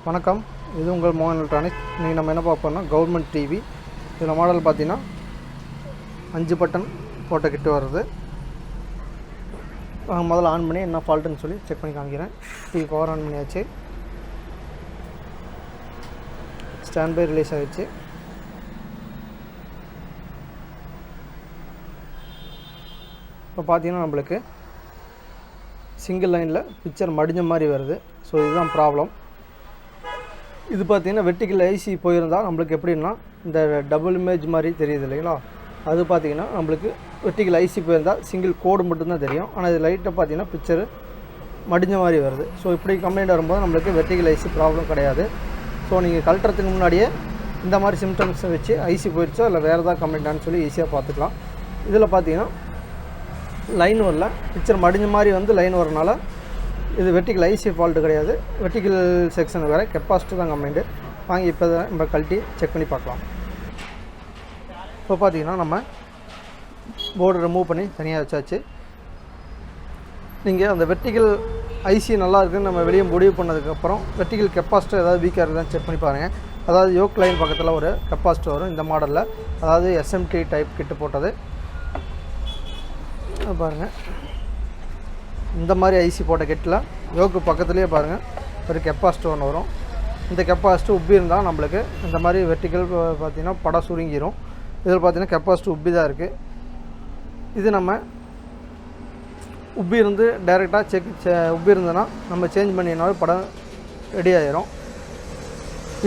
வணக்கம், இது உங்கள் mohanelectronics. இன்றைக்கி நம்ம என்ன பார்ப்போம்னா கவர்மெண்ட் டிவி. இதில் மாடல் பார்த்தீங்கன்னா 5 பட்டன் போட்ட கிட்ட வருது. முதல்ல ஆன் பண்ணி என்ன ஃபால்ட்டுன்னு சொல்லி செக் பண்ணி காமிக்கிறேன். டிவி பவர் ஆன் பண்ணியாச்சு. ஸ்டாண்ட் பை ரிலீஸ் ஆகிடுச்சு. இப்போ பார்த்தீங்கன்னா நம்மளுக்கு சிங்கிள் லைனில் பிக்சர் மடிஞ்ச மாதிரி வருது. ஸோ இதுதான் ப்ராப்ளம். இது பார்த்திங்கன்னா வெர்டிக்கல் ஐசி போயிருந்தால் நம்மளுக்கு எப்படின்னா இந்த டபுள் இமேஜ் மாதிரி தெரியுது இல்லைங்களா, அது பார்த்திங்கன்னா நம்மளுக்கு வெர்டிக்கல் ஐசி போயிருந்தால் சிங்கிள் கோடு மட்டும்தான் தெரியும். ஆனால் இது லைட்டாக பார்த்திங்கன்னா பிக்சர் மடிஞ்ச மாதிரி வருது. ஸோ இப்படி கம்ப்ளைண்ட் வரும்போது நம்மளுக்கு வெர்டிக்கல் ஐசி ப்ராப்ளம் கிடையாது. ஸோ நீங்கள் கழட்டுறதுக்கு முன்னாடியே இந்த மாதிரி சிம்டம்ஸை வச்சு ஐசி போயிடுச்சோ இல்லை வேறு ஏதாவது கம்ப்ளைண்ட்டான்னு சொல்லி ஈஸியாக பார்த்துக்கலாம். இதில் பார்த்திங்கன்னா லைன் வரல, பிக்சர் மடிஞ்ச மாதிரி வந்து லைன் வரனால இது வெர்டிக்கல் ஐசி ஃபால்ட்டு கிடையாது. வெர்டிக்கல் செக்ஷன் வேறு, கெப்பாசிட்டி தான் கம்ப்ளைண்ட்டு. வாங்கி இப்போ நம்ம கழட்டி செக் பண்ணி பார்க்கலாம். இப்போ பார்த்திங்கன்னா நம்ம போர்டு ரிமூவ் பண்ணி தனியாக வச்சாச்சு. நீங்கள் அந்த வெர்டிக்கல் ஐசி நல்லா இருக்குதுன்னு நம்ம வெளியே முடிவு பண்ணதுக்கப்புறம் வெர்டிக்கல் கெப்பாசிட்டி ஏதாவது வீக்காக இருக்குதான்னு செக் பண்ணி பாருங்கள். அதாவது யோக் லைன் பக்கத்தில் ஒரு கெப்பாசிட்டி வரும் இந்த மாடலில், அதாவது எஸ்எம்டி டைப் கிட்டு போட்டது பாருங்கள். இந்த மாதிரி ஐசி போட்ட கிட்டில் யோக்கு பக்கத்துலேயே பாருங்கள் ஒரு கெப்பாசிட்டி ஒன்று வரும். இந்த கெப்பாசிட்டி உப்பி இருந்தால் நம்மளுக்கு இந்த மாதிரி வெர்டிக்கல் பார்த்திங்கன்னா படம் சுருங்கிடும். இதில் பார்த்திங்கன்னா கெப்பாசிட்டி உப்பி தான் இருக்குது. இது நம்ம உப்பி இருந்து டைரெக்டாக உப்பி இருந்ததுன்னா நம்ம சேஞ்ச் பண்ணினாலும் படம் ரெடி ஆகிரும்.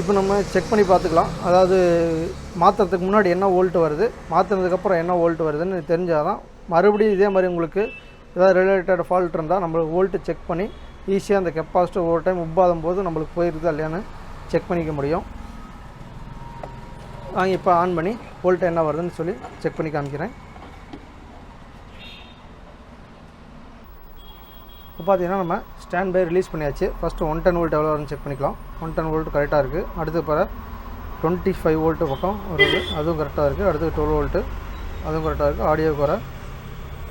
இப்போ நம்ம செக் பண்ணி பார்த்துக்கலாம். அதாவது மாற்றுறதுக்கு முன்னாடி என்ன வோல்ட் வருது, மாற்றுறதுக்கப்புறம் என்ன வோல்ட் வருதுன்னு தெரிஞ்சால் தான் மறுபடியும் இதே மாதிரி உங்களுக்கு ஏதாவது ரிலேட்டட் ஃபால்ட் இருந்தால் நம்மளுக்கு வோல்ட்டு செக் பண்ணி ஈஸியாக அந்த கெப்பாசிட்டி ஒவ்வொரு டைம் உப்பாதும் போது நம்மளுக்கு போயிருக்குதா இல்லையான்னு செக் பண்ணிக்க முடியும். வாங்கி இப்போ ஆன் பண்ணி வோல்ட்டு என்ன வருதுன்னு சொல்லி செக் பண்ணி காமிக்கிறேன். இப்போ பார்த்தீங்கன்னா நம்ம ஸ்டாண்ட் பை ரிலீஸ் பண்ணியாச்சு. ஃபஸ்ட்டு 110 வோல்ட் எவ்வளோ வரும்னு செக் பண்ணிக்கலாம். 110 வோல்ட் கரெக்டாக இருக்குது. அடுத்து பிற 25 வோல்ட்டு பக்கம் வருது, அதுவும் கரெக்டாக இருக்குது. அடுத்து 12 வோல்ட்டு, அதுவும் கரெக்டாக இருக்குது. ஆடியோக்கு வர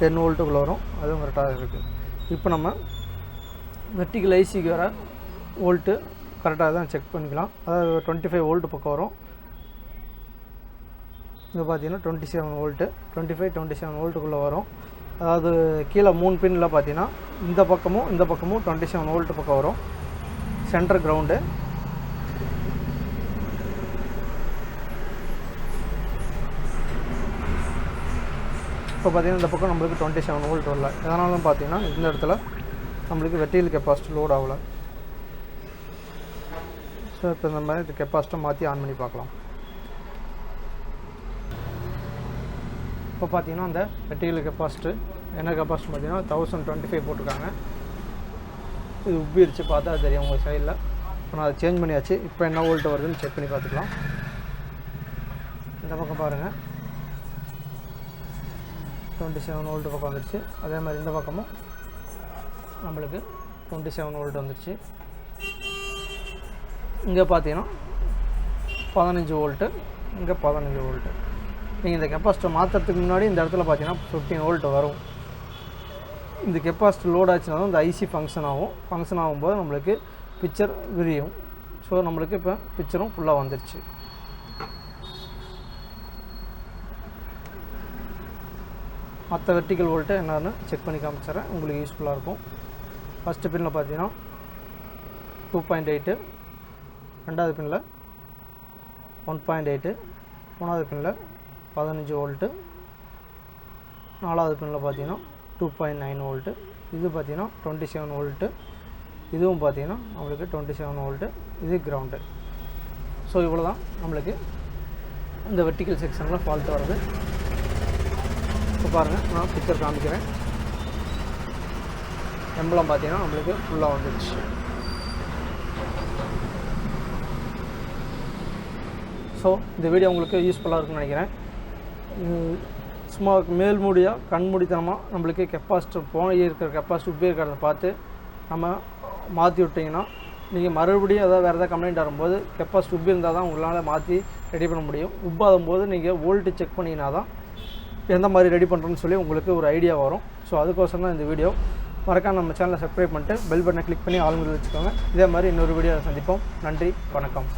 10 வோல்ட்டுக்குள்ளே வரும், அதுவும் கரெக்டாக இருக்குது. இப்போ நம்ம வெர்டிக்கல் ஐசிக்கு வர வோல்ட்டு கரெக்டாக தான் செக் பண்ணிக்கலாம். அதாவது 25 வோல்ட்டு பக்கம் வரும். இது பார்த்திங்கன்னா 27 வோல்ட்டு, 27 வோல்ட்டுக்குள்ளே வரும். அதாவது கீழே 3 பின்னில் பார்த்திங்கன்னா இந்த பக்கமும் 27 வோல்ட்டு பக்கம் வரும். Centre ground. இப்போ பார்த்திங்கன்னா இந்த பக்கம் நம்மளுக்கு 27 வோல்ட் வரல. எதனாலும் பார்த்திங்கன்னா இந்த இடத்துல நம்மளுக்கு வெர்டிக்கல் கெப்பாசிட்டி லோட் ஆகலை. ஸோ இப்போ இந்த மாதிரி இந்த கெப்பாசிட்டி மாற்றி ஆன் பண்ணி பார்க்கலாம். இப்போ பார்த்திங்கன்னா அந்த வெர்டிக்கல் கெப்பாசிட்டி என்ன கெப்பாசிட்டி பார்த்திங்கன்னா 1025 போட்டிருக்காங்க. இது உப்பிடுச்சு, பார்த்தா தெரியும் உங்கள் சைடில். இப்போ நான் அதை சேஞ்ச் பண்ணியாச்சு. இப்போ என்ன வோல்ட் வருதுன்னு செக் பண்ணி பார்த்துக்கலாம். இந்த பக்கம் பாருங்கள் 27 வோல்ட்டு பக்கம் வந்துடுச்சு. அதே மாதிரி இந்த பக்கமும் நம்மளுக்கு 27 வோல்ட் வந்துடுச்சு. இங்கே பார்த்தீங்கன்னா 15 வோல்ட்டு, இங்கே 15 வோல்ட்டு. நீங்கள் இந்த கெப்பாசிட்டி மாற்றுறதுக்கு முன்னாடி இந்த இடத்துல பார்த்தீங்கன்னா 15 வோல்ட் வரும். இந்த கெப்பாசிட்டி லோட் ஆச்சுன்னா தான் இந்த ஐசி ஃபங்க்ஷன் ஆகும். ஃபங்க்ஷன் ஆகும்போது நம்மளுக்கு பிக்சர் விரியும். ஸோ நம்மளுக்கு இப்போ பிக்சரும் ஃபுல்லாக வந்துடுச்சு. மற்ற வெர்டிக்கல் வோல்ட்டு என்னன்னு செக் பண்ணி காமிச்சிட்றேன், உங்களுக்கு யூஸ்ஃபுல்லாக இருக்கும். ஃபஸ்ட்டு பின்னில் பார்த்தீங்கன்னா 2.8, ரெண்டாவது பின்னில் 1.8, மூணாவது பின்னில் 15 வோல்ட்டு, நாலாவது பின்னில் பார்த்தீங்கன்னா 2.9 வோல்ட்டு. இது பார்த்தீங்கன்னா 27 வோல்ட்டு. இதுவும் பார்த்தீங்கன்னா நம்மளுக்கு 27 வோல்ட்டு. இது கிரவுண்டு. ஸோ இவ்வளோ தான் நம்மளுக்கு இந்த வெர்டிக்கல் செக்ஷனில் ஃபால்ட் வருது. இப்போ பாருங்கள், நான் பிக்சர் காமிக்கிறேன். எம்பளம் பார்த்தீங்கன்னா நம்மளுக்கு ஃபுல்லாக வந்துடுச்சு. ஸோ இந்த வீடியோ உங்களுக்கு யூஸ்ஃபுல்லாக இருக்குன்னு நினைக்கிறேன். சும்மா மேல் மூடியாக கண்மூடித்தனமாக நம்மளுக்கு கெப்பாசிட்டி இருக்கிற கெப்பாசிட்டி உப்பே இருக்கிறத பார்த்து நம்ம மாற்றி விட்டிங்கன்னா நீங்கள் மறுபடியும் ஏதாவது வேறு ஏதாவது கம்ப்ளைண்ட் வரும்போது கெப்பாசிட்டி உப்பி இருந்தால் தான் உங்களால் மாற்றி ரெடி பண்ண முடியும். உப்பாகும் போது நீங்கள் வோல்ட்டு செக் பண்ணிங்கன்னா தான் எந்த மாதிரி ரெடி பண்ணுறோன்னு சொல்லி உங்களுக்கு ஒரு ஐடியா வரும். ஸோ அதுக்கோசரம் தான் இந்த வீடியோ. மறக்காம நம்ம சேனலை சப்ஸ்கிரைப் பண்ணிட்டு பெல் பட்டனை கிளிக் பண்ணி ஆளுங்களை வச்சுக்கோங்க. இதே மாதிரி இன்னொரு வீடியோவில் சந்திப்போம். நன்றி, வணக்கம்.